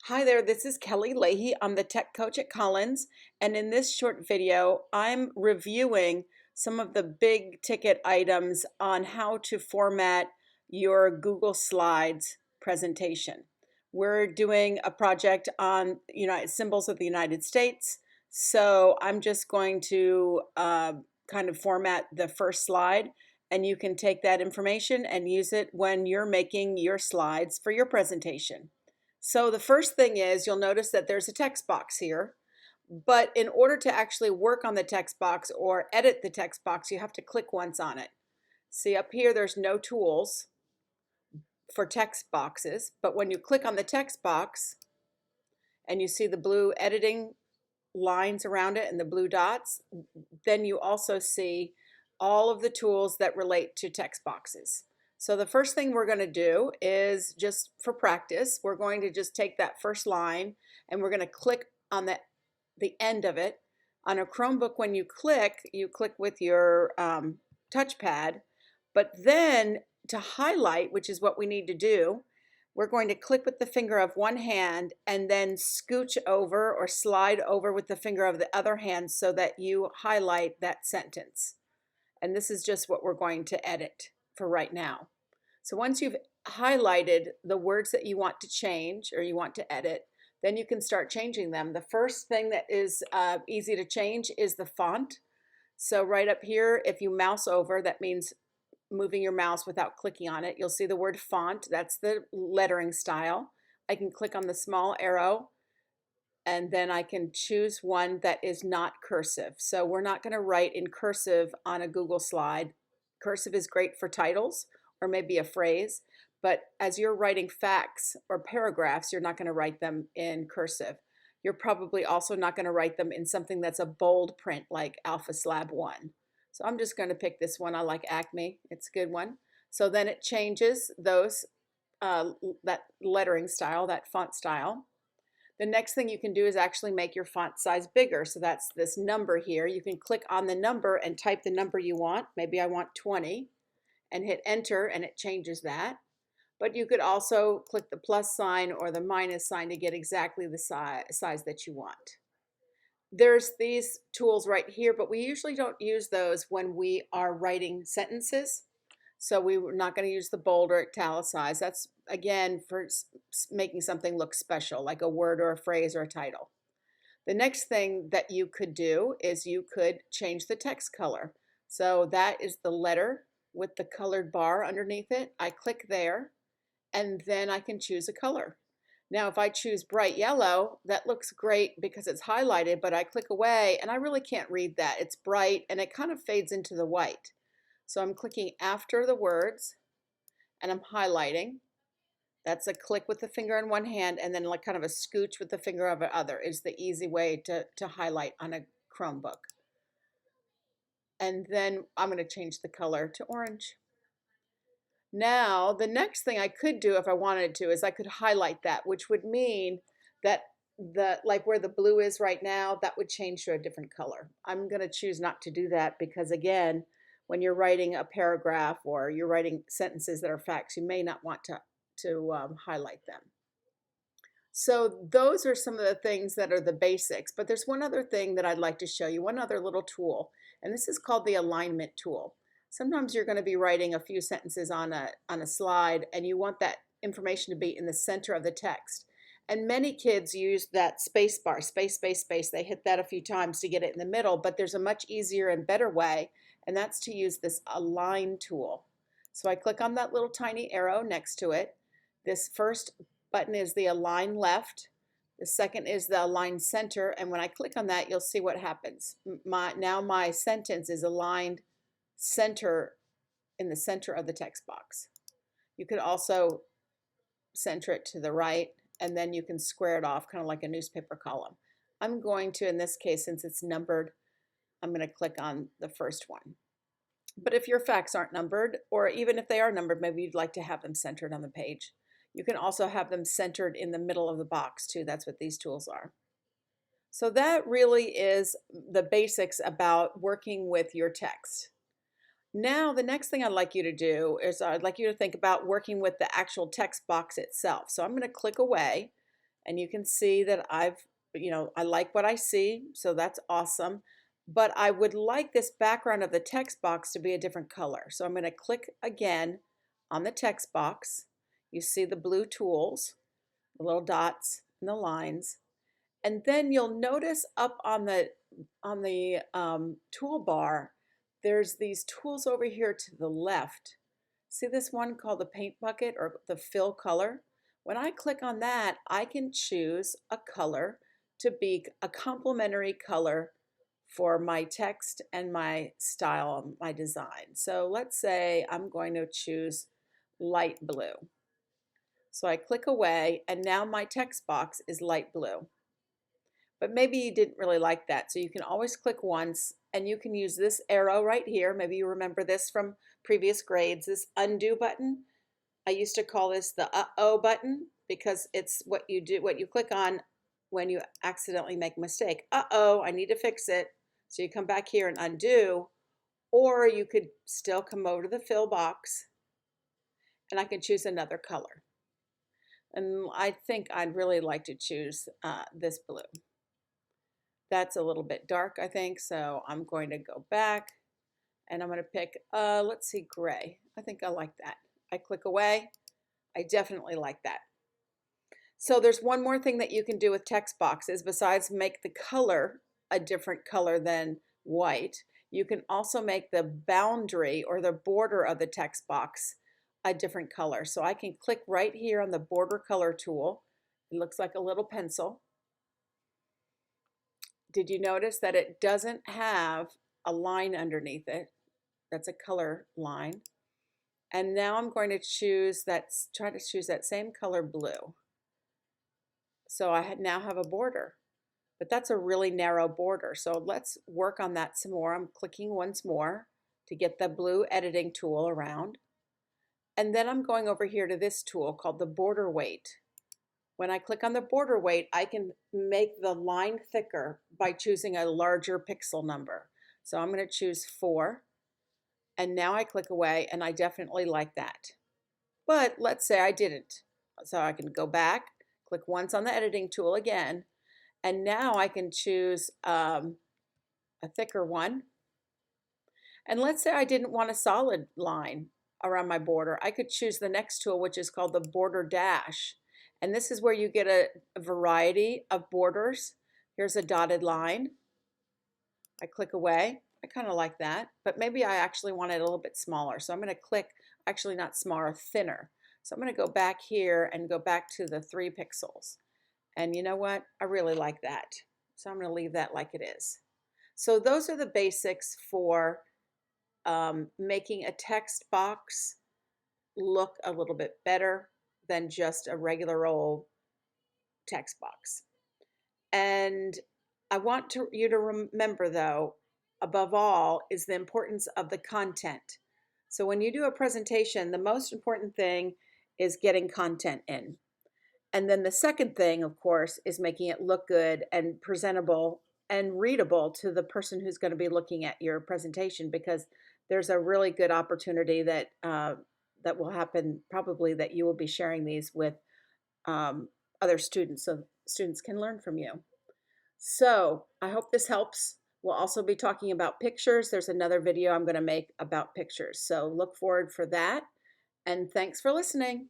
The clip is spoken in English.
Hi there, this is Kelly Leahy. I'm the tech coach at Collins, and in this short video, I'm reviewing some of the big ticket items on how to format your Google Slides presentation. We're doing a project on symbols of the United States, so I'm just going to kind of format the first slide, and you can take that information and use it when you're making your slides for your presentation. So the first thing is you'll notice that there's a text box here, but in order to actually work on the text box or edit the text box, you have to click once on it. See up here, there's no tools for text boxes, but when you click on the text box and you see the blue editing lines around it and the blue dots, then you also see all of the tools that relate to text boxes. So the first thing we're going to do is, just for practice, we're going to just take that first line and we're going to click on the end of it. On a Chromebook, when you click with your touchpad, but then to highlight, which is what we need to do, we're going to click with the finger of one hand and then scooch over or slide over with the finger of the other hand so that you highlight that sentence. And this is just what we're going to edit for right now. So once you've highlighted the words that you want to change or you want to edit, then you can start changing them. The first thing that is easy to change is the font. So right up here, if you mouse over, that means moving your mouse without clicking on it, you'll see the word font. That's the lettering style. I can click on the small arrow and then I can choose one that is not cursive. So we're not going to write in cursive on a Google slide. Cursive is great for titles or maybe a phrase, but as you're writing facts or paragraphs, you're not going to write them in cursive. You're probably also not going to write them in something that's a bold print like Alpha Slab 1. So I'm just going to pick this one. I like Acme. It's a good one. So then it changes those that lettering style, that font style. The next thing you can do is actually make your font size bigger. So that's this number here. You can click on the number and type the number you want. Maybe I want 20 and hit enter and it changes that. But you could also click the plus sign or the minus sign to get exactly the size that you want. There's these tools right here, but we usually don't use those when we are writing sentences. So we're not going to use the bold or italicize. That's, again, for making something look special, like a word or a phrase or a title. The next thing that you could do is you could change the text color. So that is the letter with the colored bar underneath it. I click there, and then I can choose a color. Now, if I choose bright yellow, that looks great because it's highlighted, but I click away and I really can't read that. It's bright and it kind of fades into the white. So I'm clicking after the words and I'm highlighting. That's a click with the finger in one hand and then like kind of a scooch with the finger of the other is the easy way to highlight on a Chromebook. And then I'm going to change the color to orange. Now, the next thing I could do if I wanted to is I could highlight that, which would mean that like where the blue is right now, that would change to a different color. I'm going to choose not to do that because, again, when you're writing a paragraph or you're writing sentences that are facts, you may not want to highlight them. So those are some of the things that are the basics, but there's one other thing that I'd like to show you, one other little tool, and this is called the alignment tool. Sometimes you're going to be writing a few sentences on a slide and you want that information to be in the center of the text. And many kids use that space bar, space, space, space. They hit that a few times to get it in the middle, but there's a much easier and better way, and that's to use this align tool. So I click on that little tiny arrow next to it. This first button is the align left. The second is the align center, and when I click on that, you'll see what happens. Now my sentence is aligned center in the center of the text box. You could also center it to the right, and then you can square it off kind of like a newspaper column. I'm going to, in this case, since it's numbered, I'm going to click on the first one. But if your facts aren't numbered, or even if they are numbered, maybe you'd like to have them centered on the page. You can also have them centered in the middle of the box too. That's what these tools are. So that really is the basics about working with your text. Now, the next thing I'd like you to do is I'd like you to think about working with the actual text box itself. So I'm going to click away And you can see that I like what I see, so that's awesome. But I would like this background of the text box to be a different color. So I'm going to click again on the text box. You see the blue tools, the little dots and the lines. And then you'll notice up on the toolbar, there's these tools over here to the left. See this one called the paint bucket or the fill color? When I click on that, I can choose a color to be a complementary color for my text and my style, my design. So let's say I'm going to choose light blue. So I click away and now my text box is light blue. But maybe you didn't really like that. So you can always click once and you can use this arrow right here. Maybe you remember this from previous grades, this undo button. I used to call this the uh-oh button because it's what you do, what you click on when you accidentally make a mistake. Uh-oh, I need to fix it. So you come back here and undo, or you could still come over to the fill box and I can choose another color. And I think I'd really like to choose this blue. That's a little bit dark, I think, so I'm going to go back and I'm going to pick, let's see, gray. I think I like that. I click away. I definitely like that. So there's one more thing that you can do with text boxes besides make the color a different color than white. You can also make the boundary or the border of the text box a different color. So I can click right here on the border color tool. It looks like a little pencil. Did you notice that it doesn't have a line underneath it? That's a color line. And now I'm going to try to choose that same color blue. So I now have a border, but that's a really narrow border. So let's work on that some more. I'm clicking once more to get the blue editing tool around. And then I'm going over here to this tool called the border weight. When I click on the border weight, I can make the line thicker by choosing a larger pixel number. So I'm going to choose 4. And now I click away, and I definitely like that. But let's say I didn't. So I can go back, click once on the editing tool again, and now I can choose a thicker one. And let's say I didn't want a solid line around my border. I could choose the next tool, which is called the border dash. And this is where you get a variety of borders. Here's a dotted line. I click away. I kind of like that, but maybe I actually want it a little bit smaller. So I'm going to click, actually not smaller, thinner. So I'm going to go back here and go back to the 3 pixels. And you know what? I really like that. So I'm going to leave that like it is. So those are the basics for making a text box look a little bit better than just a regular old text box. And I want you to remember, though, above all, is the importance of the content. So when you do a presentation, the most important thing is getting content in. And then the second thing, of course, is making it look good and presentable and readable to the person who's going to be looking at your presentation, because there's a really good opportunity that that will happen, probably, that you will be sharing these with other students so students can learn from you. So I hope this helps. We'll also be talking about pictures. There's another video I'm going to make about pictures. So look forward for that. And thanks for listening.